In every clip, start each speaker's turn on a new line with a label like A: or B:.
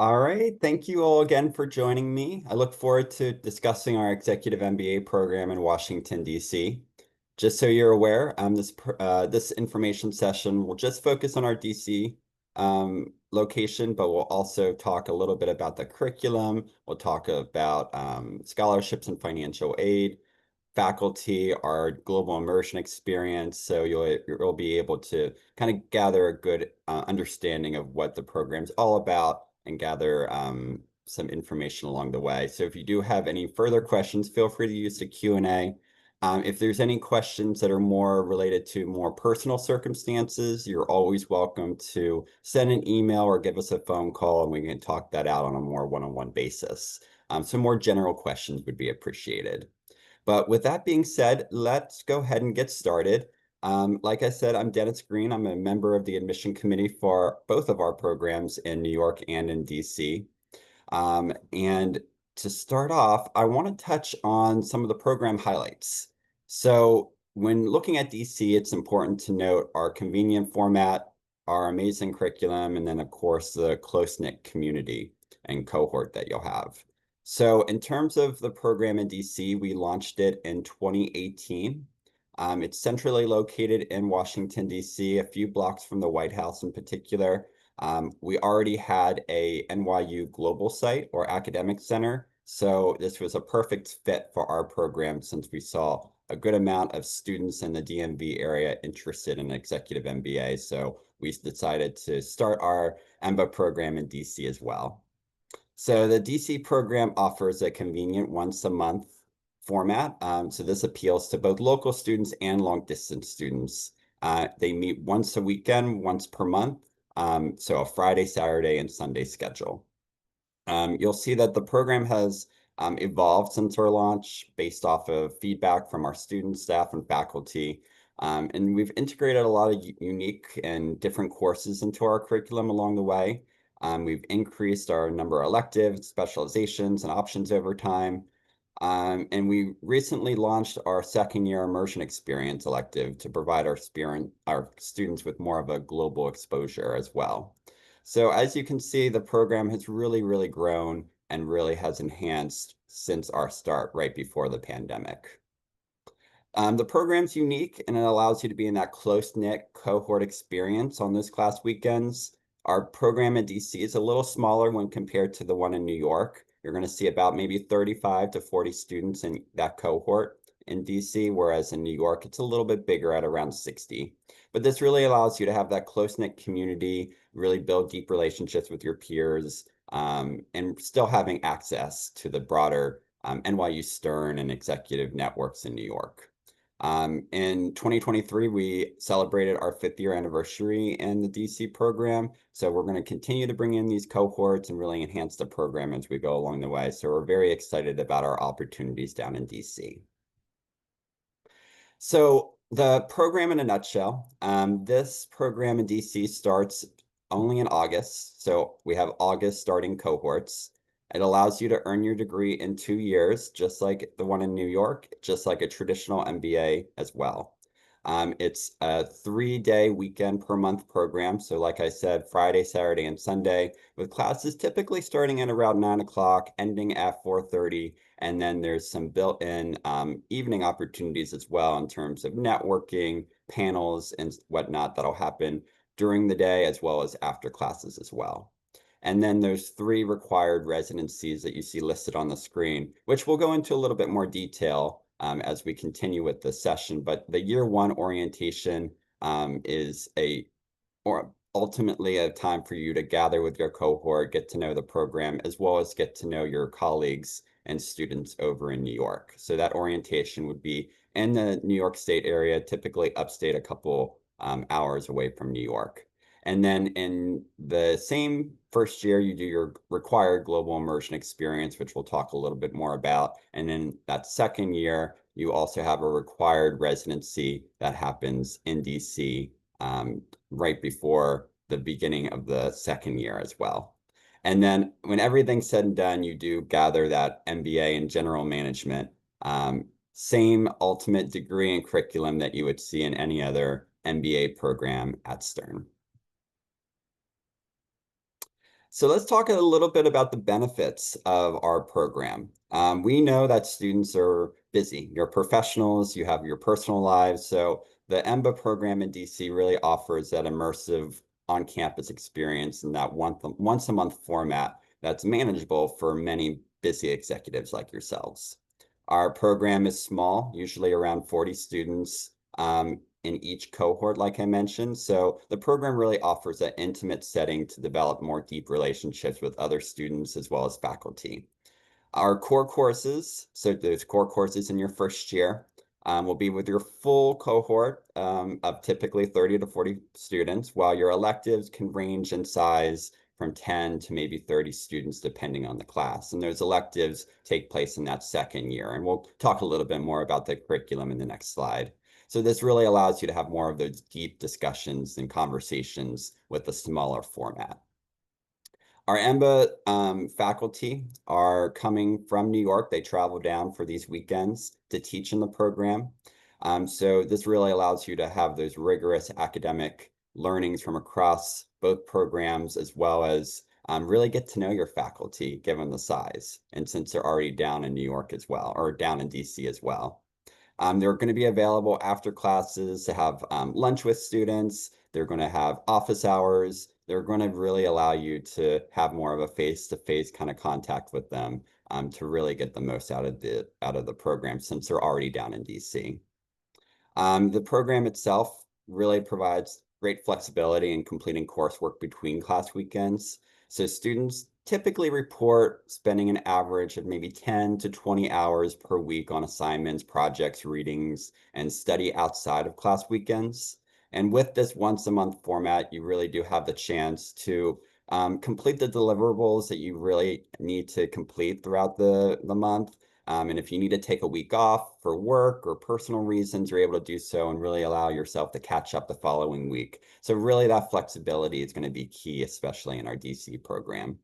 A: All right, thank you all again for joining me. I look forward to discussing our executive MBA program in Washington, D.C. Just so you're aware, this information session will just focus on our DC location, but we'll also talk a little bit about the curriculum. We'll talk about scholarships and financial aid, faculty, our global immersion experience. So you'll be able to kind of gather a good understanding of what the program's all about and gather some information along the way. So if you do have any further questions, feel free to use the Q&A. If there's any questions that are more related to more personal circumstances, you're always welcome to send an email or give us a phone call and we can talk that out on a more one-on-one basis. So more general questions would be appreciated. But with that being said, let's go ahead and get started. Like I said, I'm Dennis Green. I'm a member of the admission committee for both of our programs in New York and in DC. And to start off, I want to touch on some of the program highlights. So when looking at DC, it's important to note our convenient format, our amazing curriculum, and then of course the close-knit community and cohort that you'll have. So in terms of the program in DC, we launched it in 2018. It's centrally located in Washington, DC, a few blocks from the White House in particular. We already had a NYU global site or academic center, so this was a perfect fit for our program since we saw a good amount of students in the DMV area interested in executive MBA. So we decided to start our EMBA program in DC as well. So the DC program offers a convenient once a month format. So this appeals to both local students and long distance students. They meet once a weekend, once per month. So a Friday, Saturday, and Sunday schedule. You'll see that the program has evolved since our launch based off of feedback from our students, staff, and faculty. And we've integrated a lot of unique and different courses into our curriculum along the way. We've increased our number of electives, specializations, and options over time. And we recently launched our second year immersion experience elective to provide our students with more of a global exposure as well. So as you can see, the program has really grown and really has enhanced since our start right before the pandemic. The program's unique and it allows you to be in that close-knit cohort experience on those class weekends. Our program in DC is a little smaller when compared to the one in New York. You're going to see about maybe 35 to 40 students in that cohort in DC, whereas in New York, it's a little bit bigger at around 60. But this really allows you to have that close-knit community, really build deep relationships with your peers, and still having access to the broader NYU Stern and executive networks in New York. In 2023, we celebrated our 5th year anniversary in the DC program. So we're going to continue to bring in these cohorts and really enhance the program as we go along the way. So we're very excited about our opportunities down in DC. So the program in a nutshell, this program in DC starts only in August. So we have August starting cohorts. It allows you to earn your degree in 2 years, just like the one in New York, just like a traditional MBA as well. It's a 3-day weekend per month program. So like I said, Friday, Saturday, and Sunday, with classes typically starting at around 9 o'clock, ending at 4:30. And then there's some built-in evening opportunities as well in terms of networking, panels, and whatnot that'll happen during the day as well as after classes as well. And then there's 3 required residencies that you see listed on the screen, which we'll go into a little bit more detail as we continue with the session. But the year 1 orientation is ultimately a time for you to gather with your cohort, get to know the program, as well as get to know your colleagues and students over in New York. So that orientation would be in the New York State area, typically upstate a couple hours away from New York. And then in the same first year, you do your required global immersion experience, which we'll talk a little bit more about. And then that second year, you also have a required residency that happens in DC right before the beginning of the second year as well. And then when everything's said and done, you do gather that MBA in general management, same ultimate degree and curriculum that you would see in any other MBA program at Stern. So let's talk a little bit about the benefits of our program. We know that students are busy. You're professionals, you have your personal lives. So the EMBA program in DC really offers that immersive on-campus experience in that once a month format that's manageable for many busy executives like yourselves. Our program is small, usually around 40 students. In each cohort, like I mentioned. So the program really offers an intimate setting to develop more deep relationships with other students as well as faculty. Our core courses, so those core courses in your first year, will be with your full cohort of typically 30 to 40 students, while your electives can range in size from 10 to maybe 30 students, depending on the class. And those electives take place in that second year. And we'll talk a little bit more about the curriculum in the next slide. So this really allows you to have more of those deep discussions and conversations with a smaller format. Our EMBA faculty are coming from New York. They travel down for these weekends to teach in the program. So this really allows you to have those rigorous academic learnings from across both programs, as well as really get to know your faculty, given the size. And since they're already down in New York as well, or down in DC as well. They're going to be available after classes to have lunch with students. They're going to have office hours. They're going to really allow you to have more of a face-to-face kind of contact with them to really get the most out of the program since they're already down in DC. The program itself really provides great flexibility in completing coursework between class weekends. So students typically report spending an average of maybe 10 to 20 hours per week on assignments, projects, readings, and study outside of class weekends. And with this once a month format, you really do have the chance to complete the deliverables that you really need to complete throughout the month. And if you need to take a week off for work or personal reasons, you're able to do so and really allow yourself to catch up the following week. So really that flexibility is going to be key, especially in our DC program.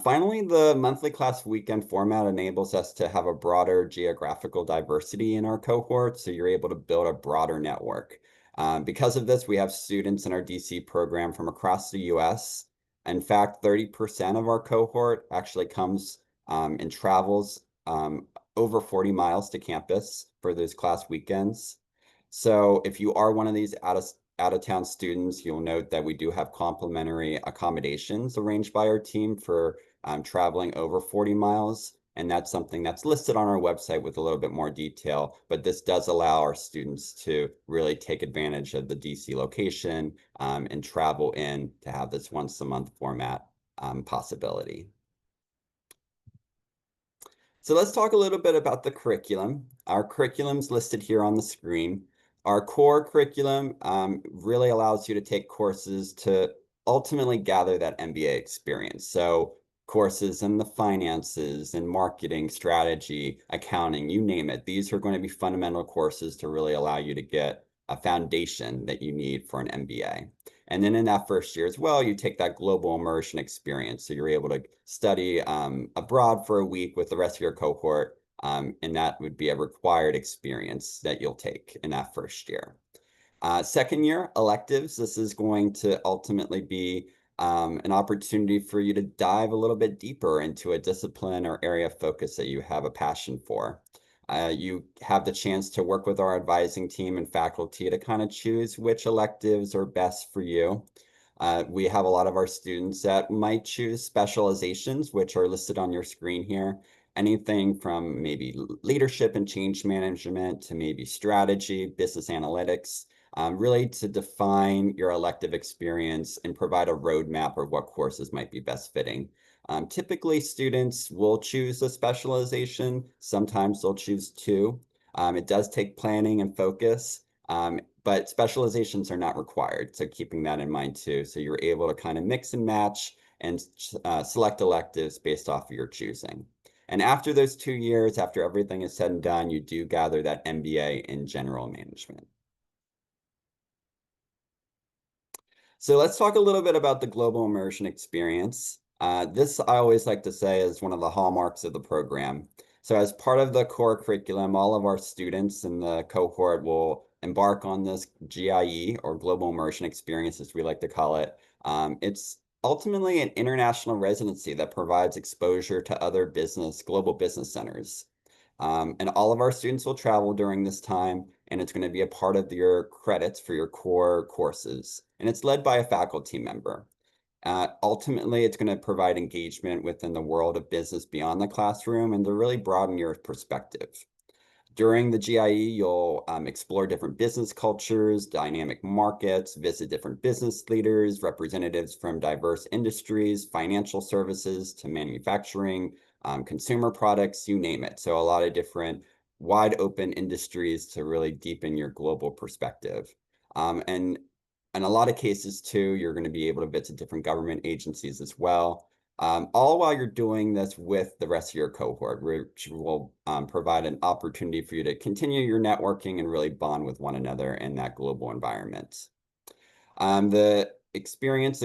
A: Finally, the monthly class weekend format enables us to have a broader geographical diversity in our cohort, so you're able to build a broader network. Because of this, we have students in our DC program from across the US. In fact, 30% of our cohort actually comes and travels over 40 miles to campus for those class weekends. So if you are one of these out of town students, you'll note that we do have complimentary accommodations arranged by our team for traveling over 40 miles. And that's something that's listed on our website with a little bit more detail. But this does allow our students to really take advantage of the DC location and travel in to have this once a month format possibility. So let's talk a little bit about the curriculum. Our curriculum's listed here on the screen. Our core curriculum really allows you to take courses to ultimately gather that MBA experience. So courses in the finances and marketing, strategy, accounting, you name it. These are going to be fundamental courses to really allow you to get a foundation that you need for an MBA. And then in that first year as well, you take that global immersion experience. So you're able to study abroad for a week with the rest of your cohort. And that would be a required experience that you'll take in that first year. Second year, electives. This is going to ultimately be an opportunity for you to dive a little bit deeper into a discipline or area of focus that you have a passion for. You have the chance to work with our advising team and faculty to kind of choose which electives are best for you. We have a lot of our students that might choose specializations, which are listed on your screen here. Anything from maybe leadership and change management to maybe strategy, business analytics, really to define your elective experience and provide a roadmap of what courses might be best fitting. Typically, students will choose a specialization. Sometimes they'll choose two. It does take planning and focus, but specializations are not required. So keeping that in mind too. So you're able to kind of mix and match and select electives based off of your choosing. And after those 2 years, after everything is said and done, you do gather that MBA in general management. So let's talk a little bit about the global immersion experience. This I always like to say is one of the hallmarks of the program. So as part of the core curriculum, all of our students in the cohort will embark on this GIE or global immersion experience, as we like to call it. It's ultimately an international residency that provides exposure to other global business centers. And all of our students will travel during this time, and it's going to be a part of your credits for your core courses. And it's led by a faculty member. Ultimately, it's going to provide engagement within the world of business beyond the classroom and to really broaden your perspective. During the GIE, you'll explore different business cultures, dynamic markets, visit different business leaders, representatives from diverse industries, financial services to manufacturing, consumer products, you name it. So a lot of different wide open industries to really deepen your global perspective. And in a lot of cases too, you're going to be able to visit different government agencies as well. All while you're doing this with the rest of your cohort, which will provide an opportunity for you to continue your networking and really bond with one another in that global environment. The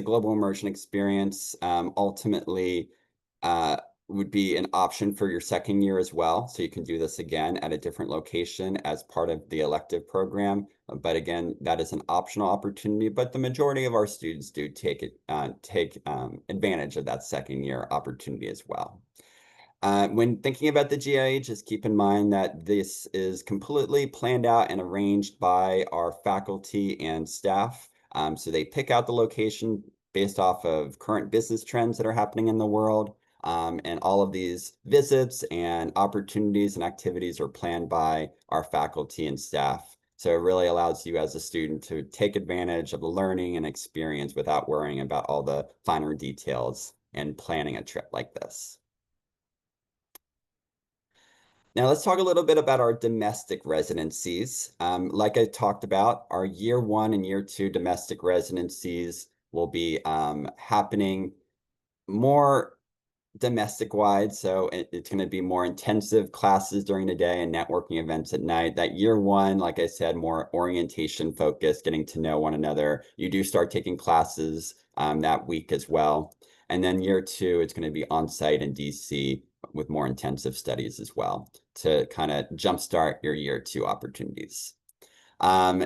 A: global immersion experience, ultimately would be an option for your second year as well. So you can do this again at a different location as part of the elective program. But again, that is an optional opportunity, but the majority of our students do take advantage of that second year opportunity as well. When thinking about the GIA, just keep in mind that this is completely planned out and arranged by our faculty and staff. So they pick out the location based off of current business trends that are happening in the world. And all of these visits and opportunities and activities are planned by our faculty and staff. So it really allows you as a student to take advantage of the learning and experience without worrying about all the finer details and planning a trip like this. Now let's talk a little bit about our domestic residencies. Like I talked about, our year 1 and year 2 domestic residencies will be happening more domestic wide. So it's going to be more intensive classes during the day and networking events at night. That year 1, like I said, more orientation focused, getting to know one another. You do start taking classes that week as well. And then year 2, it's going to be on site in DC with more intensive studies as well to kind of jumpstart your year 2 opportunities. Um,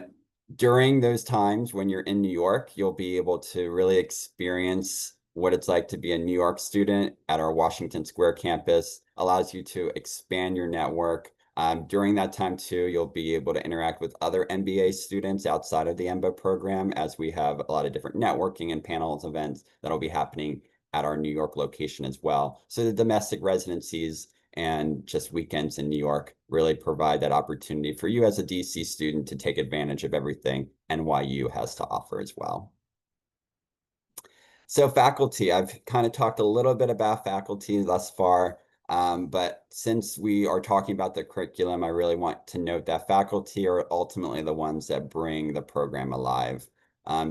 A: During those times when you're in New York, you'll be able to really experience what it's like to be a New York student at our Washington Square campus. Allows you to expand your network. During that time too, you'll be able to interact with other MBA students outside of the EMBA program, as we have a lot of different networking and panels events that'll be happening at our New York location as well. So the domestic residencies and just weekends in New York really provide that opportunity for you as a DC student to take advantage of everything NYU has to offer as well. So faculty, I've kind of talked a little bit about faculty thus far, but since we are talking about the curriculum, I really want to note that faculty are ultimately the ones that bring the program alive.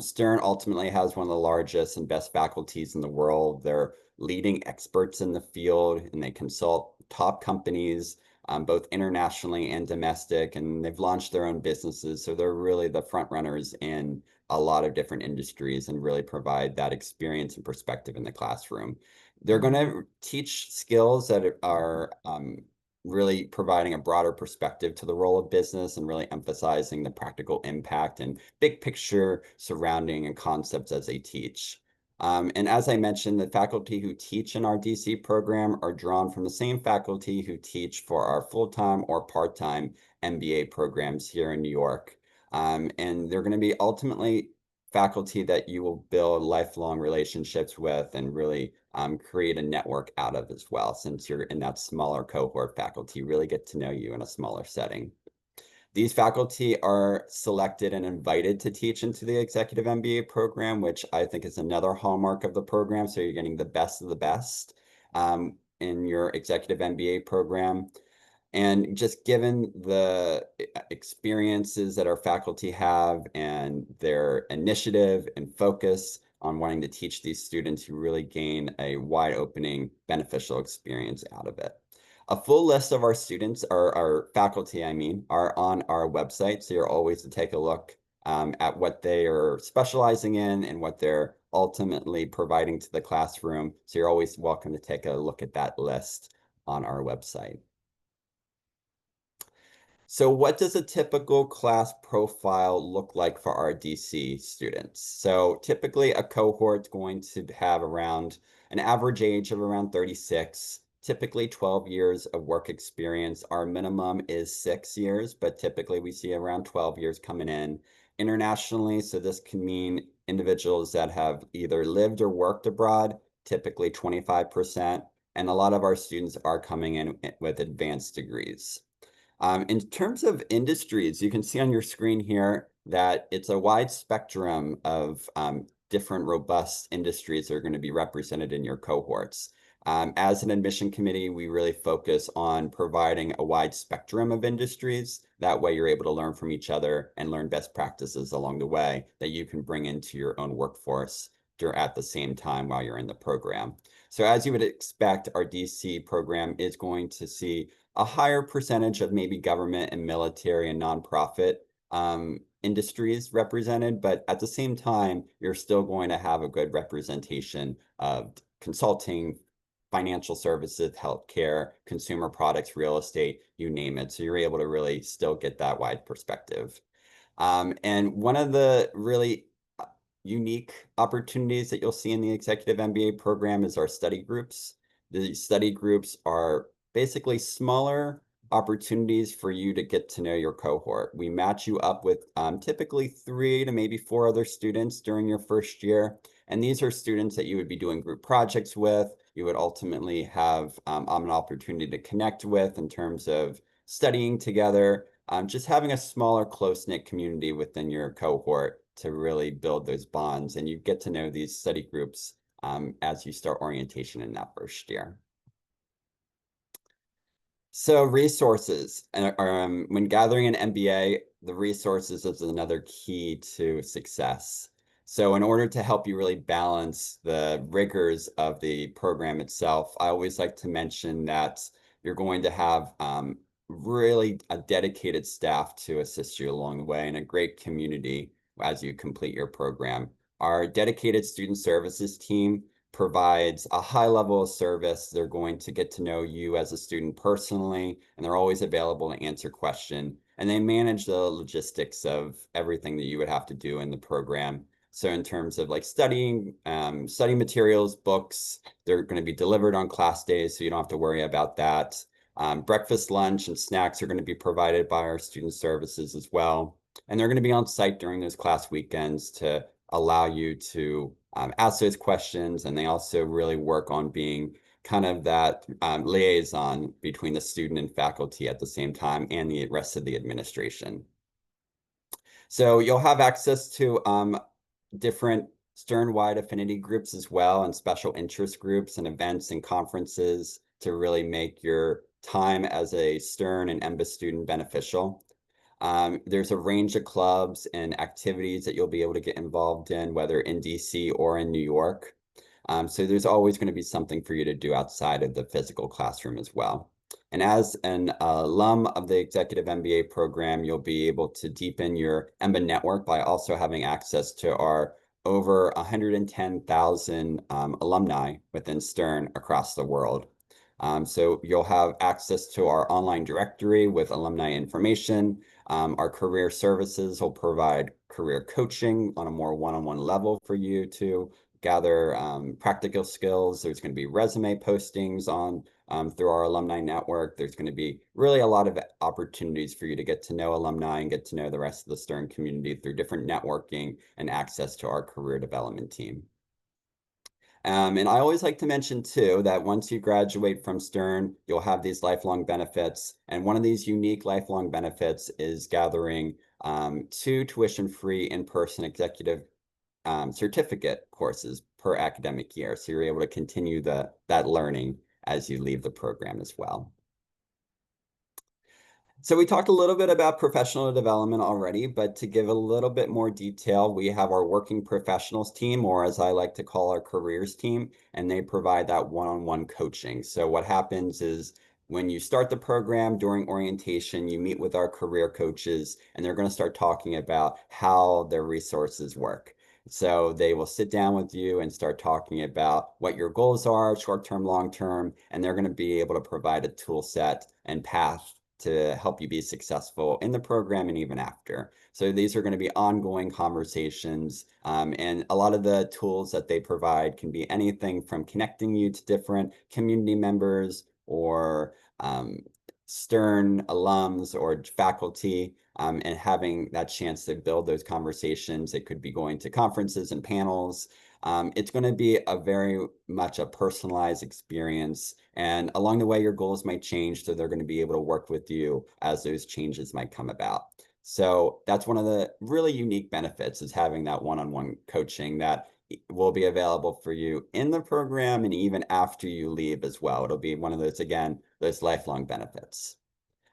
A: Stern ultimately has one of the largest and best faculties in the world. They're leading experts in the field, and they consult top companies, both internationally and domestic, and they've launched their own businesses. So they're really the front runners in a lot of different industries and really provide that experience and perspective in the classroom. They're going to teach skills that are really providing a broader perspective to the role of business and really emphasizing the practical impact and big picture surrounding and concepts as they teach. And as I mentioned, the faculty who teach in our DC program are drawn from the same faculty who teach for our full-time or part-time MBA programs here in New York. And they're going to be ultimately faculty that you will build lifelong relationships with and really create a network out of as well. Since you're in that smaller cohort, faculty really get to know you in a smaller setting. These faculty are selected and invited to teach into the Executive MBA program, which I think is another hallmark of the program. So you're getting the best of the best in your Executive MBA program. And just given the experiences that our faculty have and their initiative and focus on wanting to teach these students, you really gain a wide opening beneficial experience out of it. A full list of our students, our faculty, I mean, are on our website. So you're always to take a look at what they are specializing in and what they're ultimately providing to the classroom. So you're always welcome to take a look at that list on our website. So what does a typical class profile look like for our DC students? So typically a cohort's going to have around an average age of around 36, typically 12 years of work experience. Our minimum is 6 years, but typically we see around 12 years coming in. Internationally, so this can mean individuals that have either lived or worked abroad, typically 25%, and a lot of our students are coming in with advanced degrees. In terms of industries, you can see on your screen here that it's a wide spectrum of different robust industries that are going to be represented in your cohorts. As an admission committee, we really focus on providing a wide spectrum of industries. That way you're able to learn from each other and learn best practices along the way that you can bring into your own workforce at the same time while you're in the program. So as you would expect, our DC program is going to see a higher percentage of maybe government and military and nonprofit industries represented, but at the same time, you're still going to have a good representation of consulting, financial services, healthcare, consumer products, real estate, you name it. So you're able to really still get that wide perspective. And one of the really unique opportunities that you'll see in the Executive MBA program is our study groups. The study groups are basically smaller opportunities for you to get to know your cohort. We match you up with typically 3 to maybe 4 other students during your first year. And these are students that you would be doing group projects with. You would ultimately have an opportunity to connect with in terms of studying together, just having a smaller, close-knit community within your cohort to really build those bonds. And you get to know these study groups as you start orientation in that first year. So resources, when gathering an MBA, the resources is another key to success. So in order to help you really balance the rigors of the program itself, I always like to mention that you're going to have really a dedicated staff to assist you along the way and a great community as you complete your program. Our dedicated student services team provides a high level of service. They're going to get to know you as a student personally, and they're always available to answer questions. And they manage the logistics of everything that you would have to do in the program. So in terms of like studying, study materials, books, they're going to be delivered on class days, so you don't have to worry about that. Breakfast, lunch, and snacks are going to be provided by our student services as well. And they're going to be on site during those class weekends to allow you to ask those questions. And they also really work on being kind of that liaison between the student and faculty at the same time and the rest of the administration. So you'll have access to different Stern-wide affinity groups as well, and special interest groups and events and conferences to really make your time as a Stern and EMBA student beneficial. There's a range of clubs and activities that you'll be able to get involved in, whether in DC or in New York. So there's always going to be something for you to do outside of the physical classroom as well. And as an alum of the Executive MBA program, you'll be able to deepen your EMBA network by also having access to our over 110,000 alumni within Stern across the world. So you'll have access to our online directory with alumni information. Our career services will provide career coaching on a more one-on-one level for you to gather practical skills. There's going to be resume postings on through our alumni network. There's going to be really a lot of opportunities for you to get to know alumni and get to know the rest of the Stern community through different networking and access to our career development team. And I always like to mention too that once you graduate from Stern, you'll have these lifelong benefits. And one of these unique lifelong benefits is gathering 2 tuition-free in-person executive certificate courses per academic year. So you're able to continue that learning as you leave the program as well. So we talked a little bit about professional development already, but to give a little bit more detail, we have our working professionals team, or as I like to call our careers team, and they provide that one-on-one coaching. So what happens is when you start the program during orientation, you meet with our career coaches, and they're going to start talking about how their resources work. So they will sit down with you and start talking about what your goals are, short-term, long-term, and they're going to be able to provide a tool set and path to help you be successful in the program and even after. So these are going to be ongoing conversations, and a lot of the tools that they provide can be anything from connecting you to different community members or Stern alums or faculty, and having that chance to build those conversations. It could be going to conferences and panels. It's going to be a very much a personalized experience. And along the way, your goals might change. So they're going to be able to work with you as those changes might come about. So that's one of the really unique benefits is having that one-on-one coaching that will be available for you in the program and even after you leave as well. It'll be one of those, again, those lifelong benefits.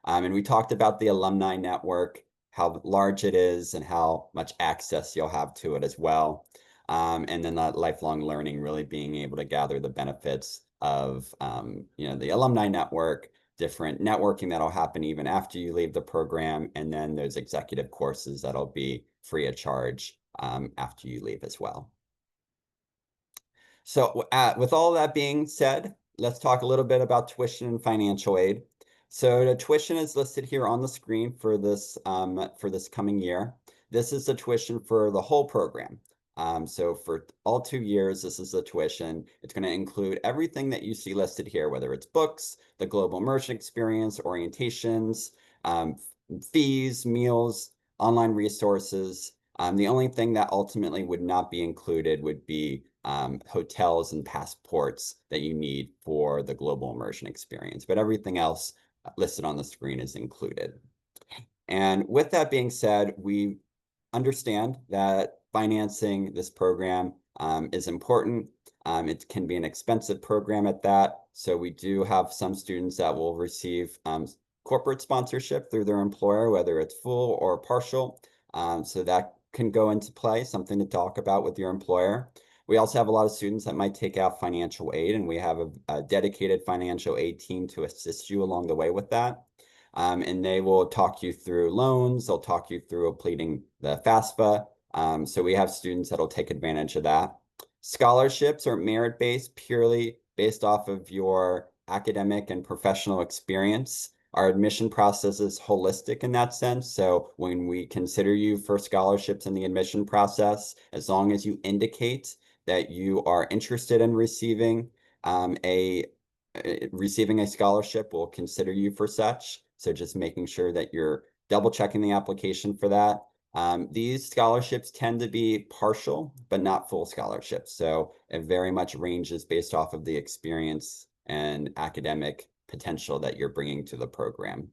A: And we talked about the alumni network, how large it is and how much access you'll have to it as well. And then that lifelong learning, really being able to gather the benefits of the alumni network, different networking that'll happen even after you leave the program, and then those executive courses that'll be free of charge after you leave as well. So with all that being said, let's talk a little bit about tuition and financial aid. So the tuition is listed here on the screen for this coming year. This is the tuition for the whole program. So for all 2 years, this is the tuition. It's going to include everything that you see listed here, whether it's books, the global immersion experience, orientations, fees, meals, online resources. The only thing that ultimately would not be included would be hotels and passports that you need for the global immersion experience, but everything else listed on the screen is included. And with that being said, we understand that financing this program is important. It can be an expensive program at that. So we do have some students that will receive corporate sponsorship through their employer, whether it's full or partial. So that can go into play, something to talk about with your employer. We also have a lot of students that might take out financial aid, and we have a dedicated financial aid team to assist you along the way with that. And they will talk you through loans. They'll talk you through completing the FAFSA. So we have students that'll take advantage of that. Scholarships are merit-based, purely based off of your academic and professional experience. Our admission process is holistic in that sense. So when we consider you for scholarships in the admission process, as long as you indicate that you are interested in receiving a scholarship, we'll consider you for such. So just making sure that you're double checking the application for that. These scholarships tend to be partial, but not full scholarships. So it very much ranges based off of the experience and academic potential that you're bringing to the program.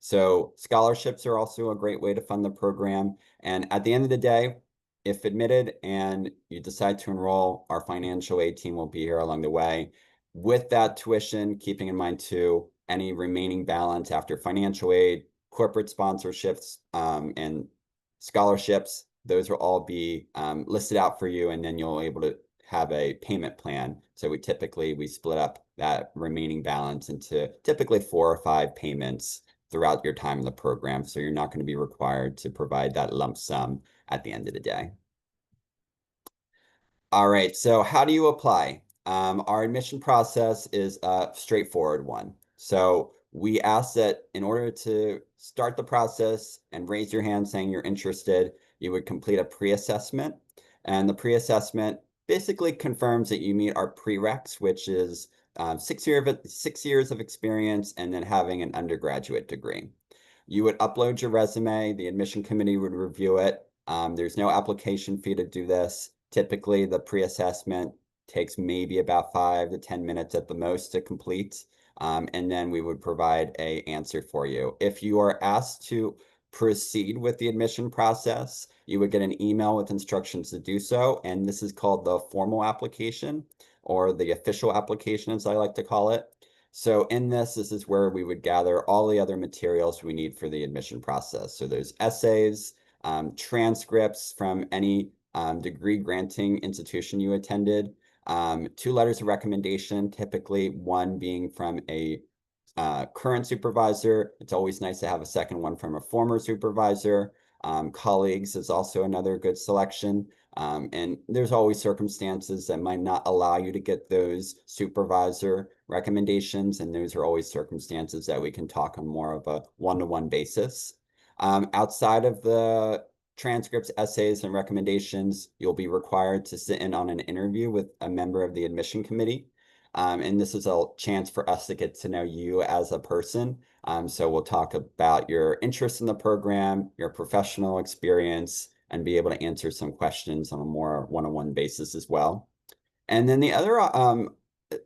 A: So scholarships are also a great way to fund the program. And at the end of the day, if admitted and you decide to enroll, our financial aid team will be here along the way. With that tuition, keeping in mind too, any remaining balance after financial aid, corporate sponsorships, and scholarships, those will all be listed out for you, and then you'll be able to have a payment plan. So we split up that remaining balance into typically 4 or 5 payments throughout your time in the program. So you're not going to be required to provide that lump sum at the end of the day. All right, so how do you apply? Our admission process is a straightforward one. So we ask that in order to start the process and raise your hand saying you're interested, you would complete a pre-assessment. And the pre-assessment basically confirms that you meet our prereqs, which is 6 years of experience and then having an undergraduate degree. You would upload your resume, the admission committee would review it. There's no application fee to do this. Typically, the pre-assessment takes maybe about 5 to 10 minutes at the most to complete. And then we would provide an answer for you. If you are asked to proceed with the admission process, you would get an email with instructions to do so. And this is called the formal application or the official application, as I like to call it. So in this is where we would gather all the other materials we need for the admission process. So there's essays, transcripts from any degree granting institution you attended, 2 letters of recommendation, typically one being from a current supervisor. It's always nice to have a second one from a former supervisor. Colleagues is also another good selection. And there's always circumstances that might not allow you to get those supervisor recommendations, and those are always circumstances that we can talk on more of a one-to-one basis. Outside of the transcripts, essays, and recommendations, you'll be required to sit in on an interview with a member of the admission committee. And this is a chance for us to get to know you as a person. So we'll talk about your interest in the program, your professional experience, and be able to answer some questions on a more one-on-one basis as well. And then the other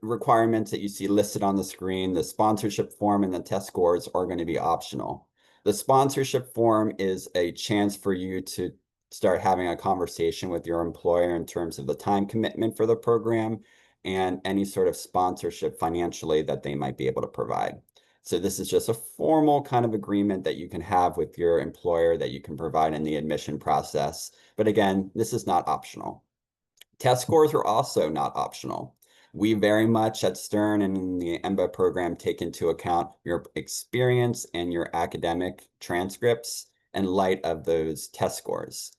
A: requirements that you see listed on the screen, the sponsorship form and the test scores, are going to be optional. The sponsorship form is a chance for you to start having a conversation with your employer in terms of the time commitment for the program and any sort of sponsorship financially that they might be able to provide. So this is just a formal kind of agreement that you can have with your employer that you can provide in the admission process. But again, this is not optional. Test scores are also not optional. We very much at Stern and in the EMBA program take into account your experience and your academic transcripts in light of those test scores.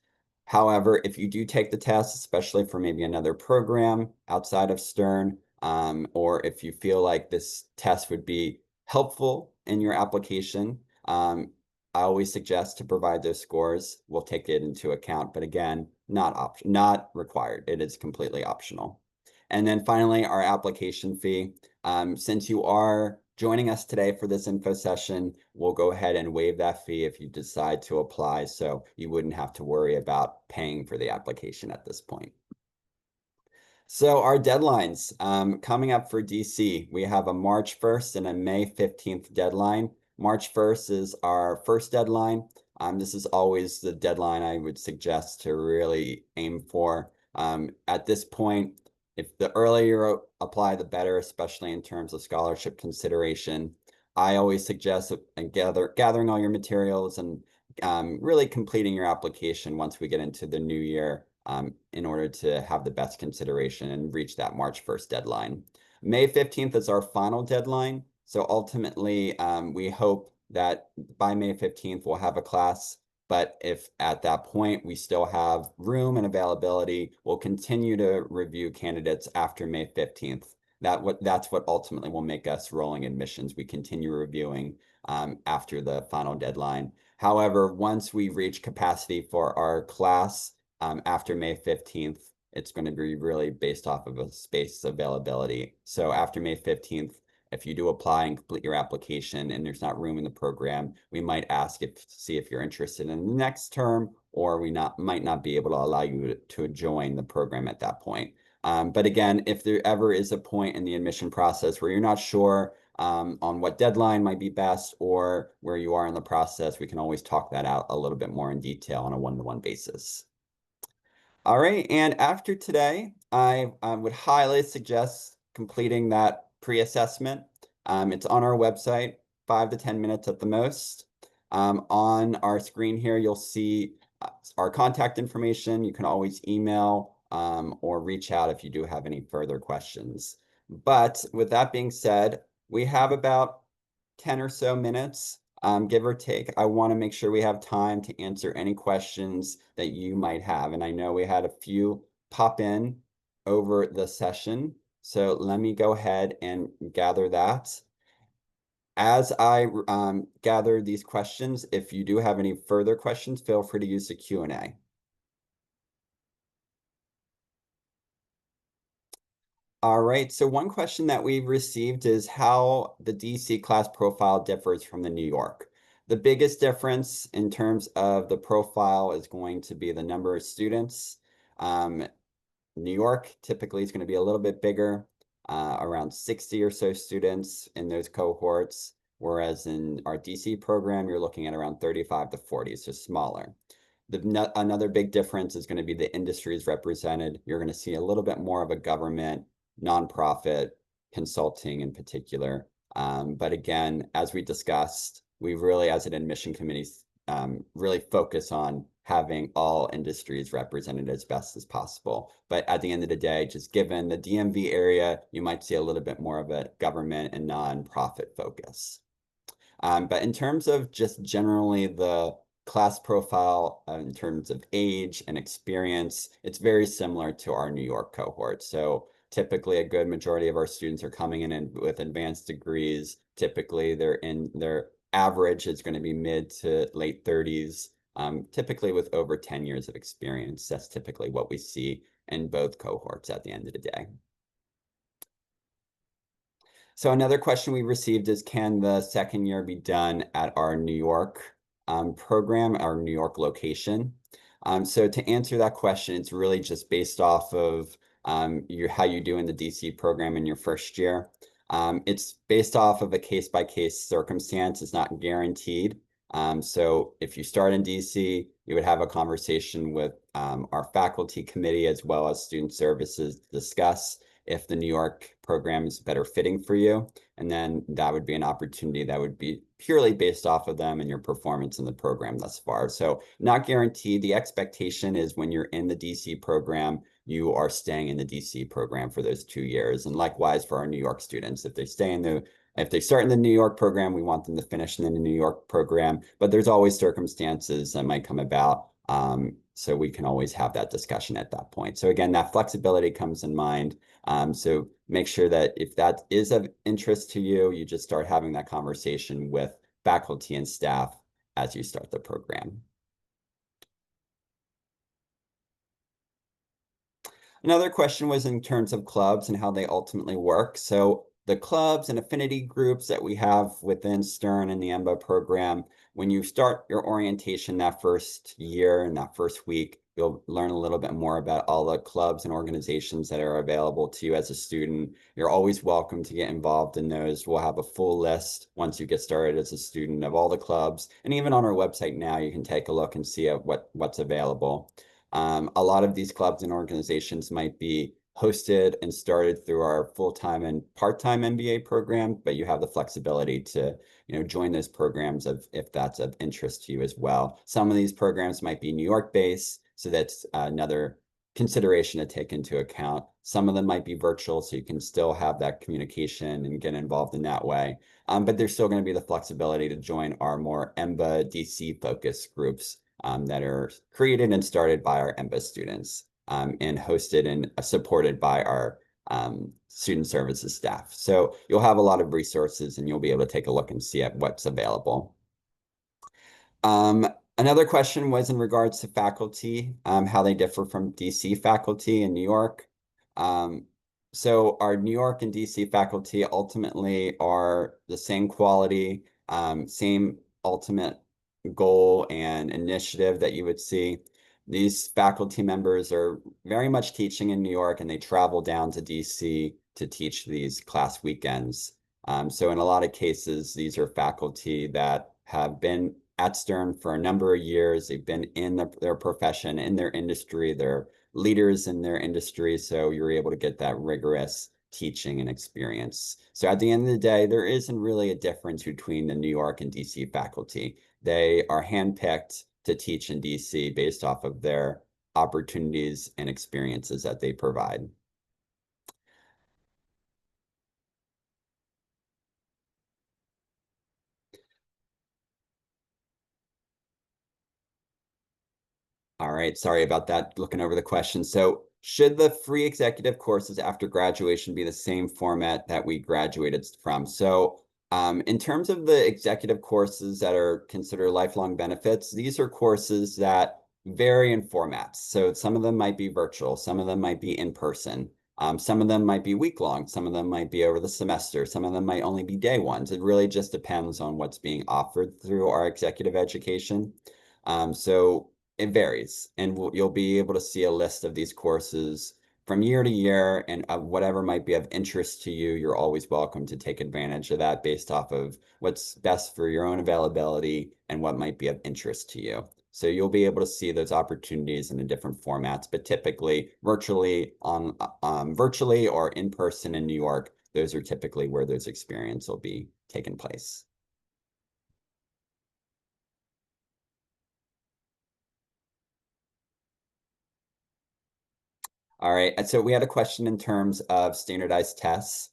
A: However, if you do take the test, especially for maybe another program outside of Stern, or if you feel like this test would be helpful in your application, I always suggest to provide those scores. We'll take it into account, but again, not required. It is completely optional. And then finally, our application fee. Since you are joining us today for this info session, we'll go ahead and waive that fee if you decide to apply, so you wouldn't have to worry about paying for the application at this point. So our deadlines coming up for DC, we have a March 1st and a May 15th deadline. March 1st is our first deadline. This is always the deadline I would suggest to really aim for. At this point, if the earlier you apply, the better, especially in terms of scholarship consideration. I always suggest gathering all your materials and really completing your application once we get into the new year in order to have the best consideration and reach that March 1st deadline. May 15th is our final deadline. So ultimately, we hope that by May 15th, we'll have a class. But if at that point we still have room and availability, we'll continue to review candidates after May 15th. That's what ultimately will make us rolling admissions. We continue reviewing after the final deadline. However, once we reach capacity for our class after May 15th, it's going to be really based off of a space availability. So after May 15th, if you do apply and complete your application and there's not room in the program, we might ask to see if you're interested in the next term, or we might not be able to allow you to join the program at that point. But again, if there ever is a point in the admission process where you're not sure on what deadline might be best or where you are in the process, we can always talk that out a little bit more in detail on a one-to-one basis. All right, and after today, I would highly suggest completing that pre-assessment. It's on our website, 5 to 10 minutes at the most. On our screen here, you'll see our contact information. You can always email or reach out if you do have any further questions. But with that being said, we have about 10 or so minutes, give or take. I want to make sure we have time to answer any questions that you might have. And I know we had a few pop in over the session. So let me go ahead and gather that. As I gather these questions, if you do have any further questions, feel free to use the Q&A. All right, so one question that we've received is how the DC class profile differs from the New York. The biggest difference in terms of the profile is going to be the number of students. New York typically is going to be a little bit bigger, around 60 or so students in those cohorts, whereas in our DC program, you're looking at around 35 to 40, so smaller. Another big difference is going to be the industries represented. You're going to see a little bit more of a government, nonprofit, consulting in particular. But again, as we discussed, we really, as an admission committee, really focus on having all industries represented as best as possible. But at the end of the day, just given the DMV area, you might see a little bit more of a government and nonprofit focus. But in terms of just generally the class profile in terms of age and experience, it's very similar to our New York cohort. So typically a good majority of our students are coming in with advanced degrees. Typically their average is going to be mid to late 30s, typically with over 10 years of experience. That's typically what we see in both cohorts at the end of the day. So another question we received is, can the second year be done at our New York program, our New York location? So to answer that question, it's really just based off of how you do in the DC program in your first year. It's based off of a case-by-case circumstance. It's not guaranteed. So if you start in DC, you would have a conversation with our faculty committee as well as student services to discuss if the New York program is better fitting for you. And then that would be an opportunity that would be purely based off of them and your performance in the program thus far. So not guaranteed. The expectation is when you're in the DC program, you are staying in the DC program for those 2 years. And likewise for our New York students, if they start in the New York program, we want them to finish in the New York program, but there's always circumstances that might come about. So we can always have that discussion at that point. So again, that flexibility comes in mind. So make sure that if that is of interest to you, you just start having that conversation with faculty and staff as you start the program. Another question was in terms of clubs and how they ultimately work. So the clubs and affinity groups that we have within Stern and the EMBA program, when you start your orientation that first year and that first week, you'll learn a little bit more about all the clubs and organizations that are available to you as a student. You're always welcome to get involved in those. We'll have a full list once you get started as a student of all the clubs. And even on our website now, you can take a look and see what's available. A lot of these clubs and organizations might be hosted and started through our full-time and part-time MBA program, but you have the flexibility to, join those programs if that's of interest to you as well. Some of these programs might be New York based, so that's another consideration to take into account. Some of them might be virtual, so you can still have that communication and get involved in that way. But there's still going to be the flexibility to join our more EMBA DC focused groups that are created and started by our EMBA students and hosted and supported by our student services staff. So you'll have a lot of resources and you'll be able to take a look and see at what's available. Another question was in regards to faculty, how they differ from DC faculty in New York. So our New York and DC faculty ultimately are the same quality, same ultimate goal and initiative that you would see. These faculty members are very much teaching in New York and they travel down to DC to teach these class weekends. So in a lot of cases, these are faculty that have been at Stern for a number of years. They've been in their profession, in their industry. They're leaders in their industry. So you're able to get that rigorous teaching and experience. So at the end of the day, there isn't really a difference between the New York and DC faculty. They are handpicked to teach in DC based off of their opportunities and experiences that they provide. All right, sorry about that, looking over the question. So should the free executive courses after graduation be the same format that we graduated from? So in terms of the executive courses that are considered lifelong benefits, these are courses that vary in formats. So some of them might be virtual, some of them might be in person, some of them might be week-long, some of them might be over the semester, some of them might only be day ones. It really just depends on what's being offered through our executive education. So it varies, and you'll be able to see a list of these courses from year to year, and whatever might be of interest to you, you're always welcome to take advantage of that based off of what's best for your own availability and what might be of interest to you. So you'll be able to see those opportunities in the different formats, but typically virtually or in person in New York, those are typically where those experiences will be taking place. All right, so we had a question in terms of standardized tests.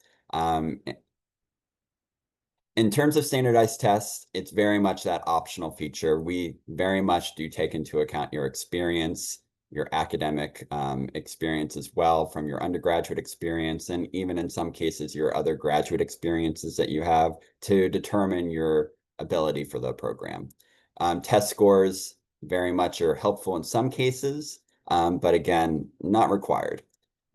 A: In terms of standardized tests, it's very much that optional feature. We very much do take into account your experience, your academic experience as well from your undergraduate experience, and even in some cases, your other graduate experiences that you have to determine your ability for the program. Test scores very much are helpful in some cases, but again, not required.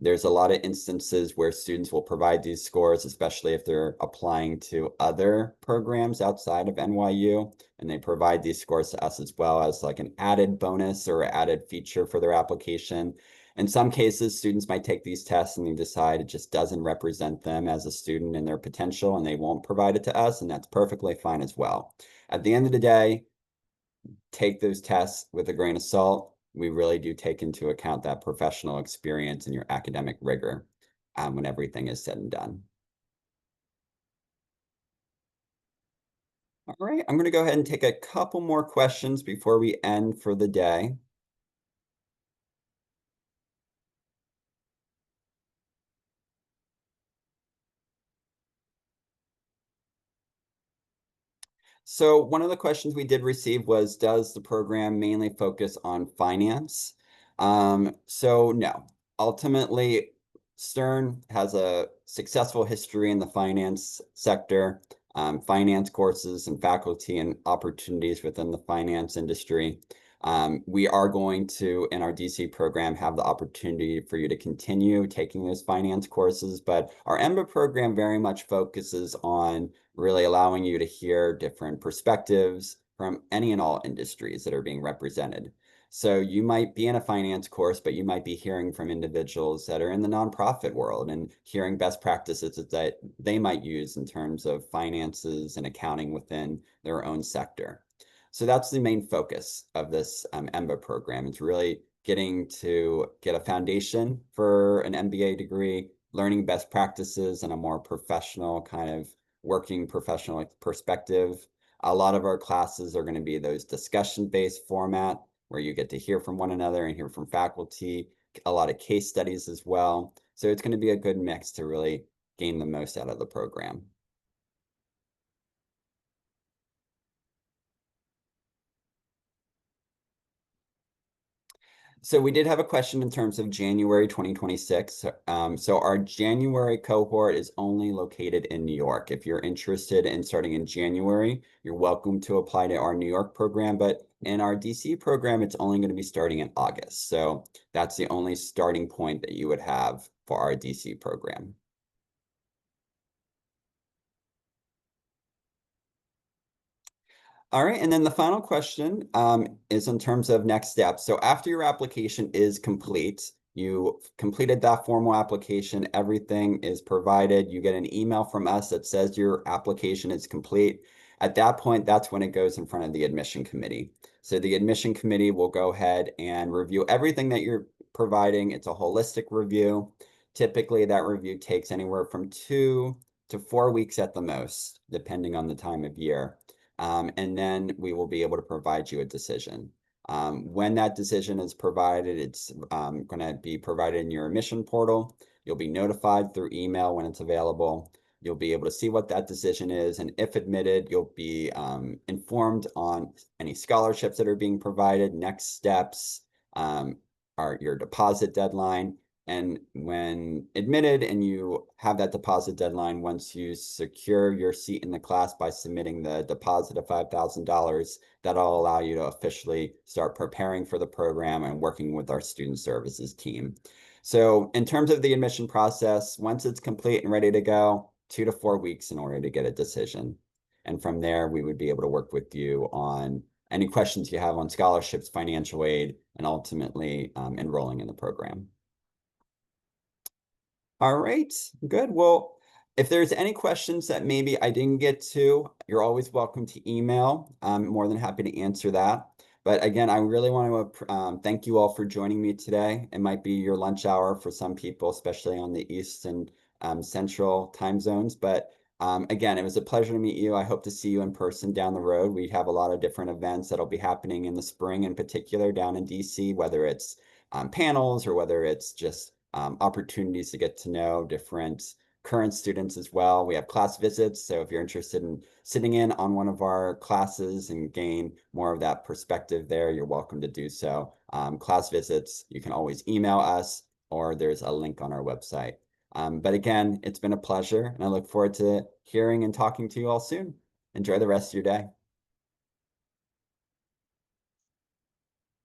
A: There's a lot of instances where students will provide these scores, especially if they're applying to other programs outside of NYU, and they provide these scores to us as well as like an added bonus or added feature for their application. In some cases, students might take these tests and they decide it just doesn't represent them as a student and their potential, and they won't provide it to us, and that's perfectly fine as well. At the end of the day, take those tests with a grain of salt. We really do take into account that professional experience and your academic rigor when everything is said and done. All right, I'm going to go ahead and take a couple more questions before we end for the day. So one of the questions we did receive was, does the program mainly focus on finance? So no, ultimately, Stern has a successful history in the finance sector, finance courses and faculty and opportunities within the finance industry. We are going to, in our DC program, have the opportunity for you to continue taking those finance courses, but our EMBA program very much focuses on really allowing you to hear different perspectives from any and all industries that are being represented. So you might be in a finance course, but you might be hearing from individuals that are in the nonprofit world and hearing best practices that they might use in terms of finances and accounting within their own sector. So that's the main focus of this EMBA program. It's really getting to get a foundation for an MBA degree, learning best practices in a more professional kind of working professional perspective. A lot of our classes are going to be those discussion-based format where you get to hear from one another and hear from faculty, a lot of case studies as well. So it's going to be a good mix to really gain the most out of the program. So we did have a question in terms of January 2026. So our January cohort is only located in New York. If you're interested in starting in January, you're welcome to apply to our New York program, but in our DC program, it's only going to be starting in August. So that's the only starting point that you would have for our DC program. All right, and then the final question is in terms of next steps. So after your application is complete, you completed that formal application, everything is provided, you get an email from us that says your application is complete. At that point, that's when it goes in front of the admission committee. So the admission committee will go ahead and review everything that you're providing. It's a holistic review. Typically, that review takes anywhere from 2 to 4 weeks at the most, depending on the time of year. And then we will be able to provide you a decision. When that decision is provided, it's going to be provided in your admission portal. You'll be notified through email when it's available. You'll be able to see what that decision is. And if admitted, you'll be informed on any scholarships that are being provided, next steps, your deposit deadline. And when admitted and you have that deposit deadline, once you secure your seat in the class by submitting the deposit of $5,000, that'll allow you to officially start preparing for the program and working with our student services team. So in terms of the admission process, once it's complete and ready to go, 2 to 4 weeks in order to get a decision. And from there, we would be able to work with you on any questions you have on scholarships, financial aid, and ultimately enrolling in the program. All right, good. Well, if there's any questions that maybe I didn't get to, you're always welcome to email. I'm more than happy to answer that. But again, I really want to thank you all for joining me today. It might be your lunch hour for some people, especially on the East and Central time zones. But again, it was a pleasure to meet you. I hope to see you in person down the road. We have a lot of different events that'll be happening in the spring in particular down in DC, whether it's panels or whether it's just opportunities to get to know different current students as well. We have class visits, so if you're interested in sitting in on one of our classes and gain more of that perspective there, you're welcome to do so. Class visits, you can always email us, or there's a link on our website. But again, it's been a pleasure, and I look forward to hearing and talking to you all soon. Enjoy the rest of your day.